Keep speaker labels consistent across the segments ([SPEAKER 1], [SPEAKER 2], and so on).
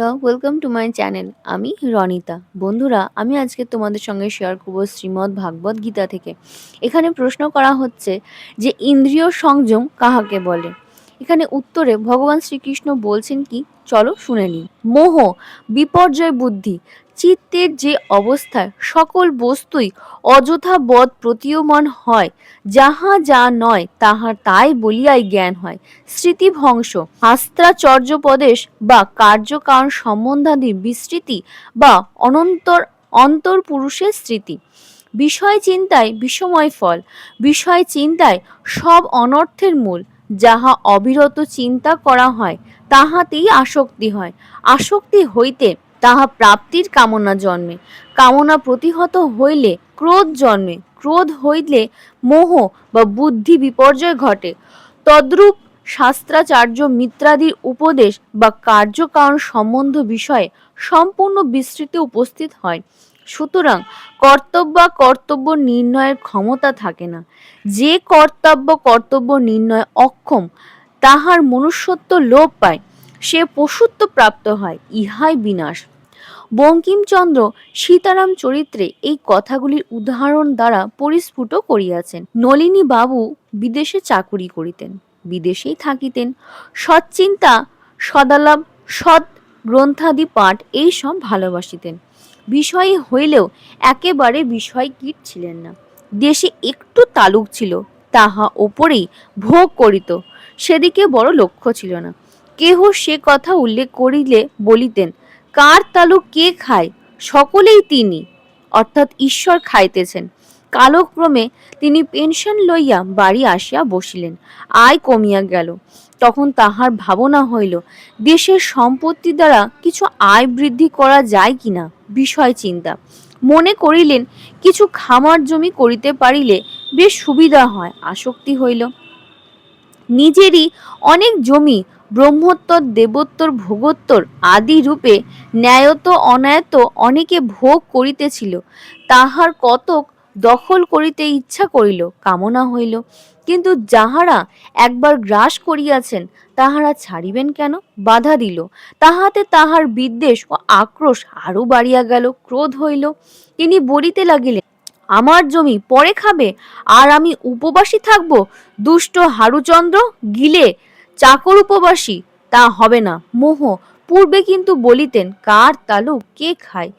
[SPEAKER 1] বন্ধুরা, welcome to my channel. আমি রনিতা। বন্ধুরা, আমি আজকে তোমাদের সঙ্গে শেয়ার করব শ্রীমদ্ ভাগবত গীতা থেকে। এখানে প্রশ্ন করা হচ্ছে যে ইন্দ্রিয় সংযম কাহাকে বলে। এখানে উত্তরে ভগবান শ্রীকৃষ্ণ বলছেন কি, চলো শুনে নিই। মোহ, বিপর্যয় বুদ্ধি, চিত্তের যে অবস্থায় সকল বস্তুই অযথা বদ প্রতীয়মান হয়, যাহা যা নয় তাহা তাই বলিয়াই জ্ঞান হয়। স্মৃতিভংশ, শাস্ত্রাচর্যপদেশ বা কার্যকারণ সম্বন্ধাদি বিস্তৃতি বা অন্তর্পুরুষের স্মৃতি। বিষয় চিন্তায় বিষময় ফল, বিষয় চিন্তায় সব অনর্থের মূল। যাহা অবিরত চিন্তা করা হয় তাহাতেই আসক্তি হয়, আসক্তি হইতে তাহা প্রাপ্তির কামনা জন্মে, কামনা প্রতিহত হইলে ক্রোধ জন্মে, ক্রোধ হইলে মোহ বা বুদ্ধি বিপর্যয় ঘটে। তদ্রূপ শাস্ত্রাচার্য মিত্রাদির উপদেশ বা কার্যকারণ সম্বন্ধ বিষয়ে সম্পূর্ণ বিস্তৃতি উপস্থিত হয়। সুতরাং কর্তব্য নির্ণয়ের ক্ষমতা থাকে না। যে কর্তব্য নির্ণয় অক্ষম, তাহার মনুষ্যত্ব লোপ পায়, সে পশুত্ব প্রাপ্ত হয়, ইহাই বিনাশ। বঙ্কিমচন্দ্র সীতারাম চরিত্রে এই কথাগুলির উদাহরণ দ্বারা পরিস্ফুট করিয়াছেন। নলিনী বাবু বিদেশে চাকুরি করিতেন, বিদেশেই থাকিতেন। সৎচিন্তা, সদালাপ, সৎ গ্রন্থাদি পাঠ এইসব ভালোবাসিতেন। বিষয় হইলেও একেবারে বিষয় কীট ছিলেন না। দেশে একটু তালুক ছিল, তাহা ওপরেই ভোগ করিত, সেদিকে বড় লক্ষ্য ছিল না। কেহ সে কথা উল্লেখ করিলে বলিতেন, কার তালুক কে খায়, সকলেই তিনি অর্থাৎ ঈশ্বর খাইতেছেন। কালক্রমে তিনি পেনশন লইয়া বাড়ি আসিয়া বসিলেন, আয় কমিয়া গেল। তখন তাহার ভাবনা হইল, দেশের সম্পত্তি দ্বারা কিছু আয় বৃদ্ধি করা যায় কিনা, বিষয় চিন্তা। মনে করিলেন কিছু খামার জমি করিতে পারিলে বেশ সুবিধা হয়, আসক্তি হইল। নিজেরই অনেক জমি ব্রহ্মোত্তর, দেবোত্তর, ভোগোত্তর আদি রূপে ন্যায়ত অন্যায়ত অনেকে ভোগ করিতেছিল, তাহার কতক দখল করিতে ইচ্ছা করিল, কামনা হইল। কিন্তু যাহারা একবার গ্রাস করিয়াছেন তাহারা ছাড়িবেন কেন, বাধা দিল। তাহাতে তাহার বিদ্বেষ ও আক্রোশ আরো বাড়িয়া গেল, ক্রোধ হইল। তিনি বলিতে লাগিলেন, আমার জমি পরে খাবে আর আমি উপবাসী থাকব। দুষ্ট হারুচন্দ্র গিলে চাকর উপবাসী, তা হবে না। মোহ, পূর্বে কিন্তু বলিতেন, কার তালুক কে খায়।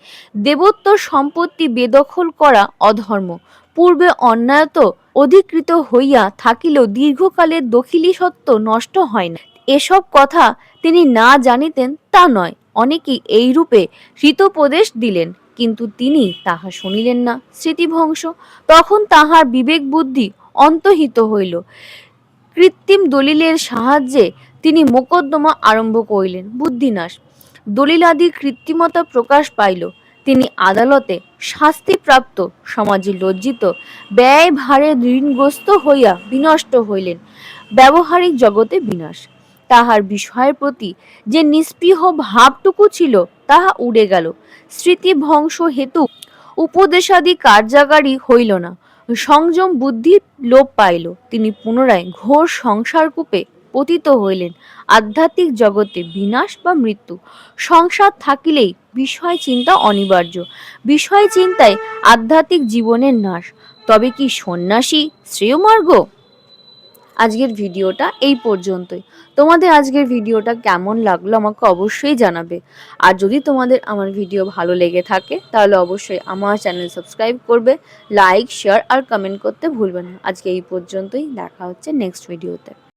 [SPEAKER 1] দেবোত্তর সম্পত্তি বেদখল করা অধর্ম। পূর্বে অন্যায়ত অধিকৃত হইয়া থাকিলেও দীর্ঘকালের দখিলি সত্ত্ব নষ্ট হয় না। এসব কথা তিনি না জানিতেন তা নয়, অনেকেই এইরূপে হিতোপদেশ দিলেন, কিন্তু তিনি তাহা শুনিলেন না। স্মৃতিভংশ, তখন তাহার বিবেক বুদ্ধি অন্তহিত হইল। কৃত্রিম দলিলের সাহায্যে তিনি মোকদ্দমা আরম্ভ করিলেন। বুদ্ধিনাশ, দলিলাদি কৃত্রিমতা প্রকাশ পাইল। তিনি আদালতে শাস্তিপ্রাপ্ত, সমাজে লজ্জিত, ব্যয় ভারে ঋণগ্রস্ত হইয়া বিনষ্ট হইলেন। ব্যবহারিক জগতে বিনাশ। তাহার বিষয়ের প্রতি যে নিস্পৃহ ভাবটুকু ছিল তাহা উড়ে গেল। স্মৃতিভংশ হেতু উপদেশাদি কার্যকারী হইল না। সংযম বুদ্ধি লোপ পাইল। তিনি পুনরায় ঘোর সংসারকূপে পতিত হইলেন। আধ্যাত্মিক জগতে বিনাশ বা মৃত্যু। সংসার থাকিলেই বিষয় চিন্তা অনিবার্য। বিষয় চিন্তায় আধ্যাত্মিক জীবনের নাশ। তবে কি সন্ন্যাসী শ্রেয় মার্গ? আজকের ভিডিওটা এই পর্যন্তই। তোমাদের আজকের ভিডিওটা কেমন লাগলো আমাকে অবশ্যই জানাবে। আর যদি তোমাদের আমার ভিডিও ভালো লেগে থাকে তাহলে অবশ্যই আমার চ্যানেল সাবস্ক্রাইব করবে, লাইক, শেয়ার আর কমেন্ট করতে ভুলবে না। আজকে এই পর্যন্তই, দেখা হচ্ছে নেক্সট ভিডিওতে।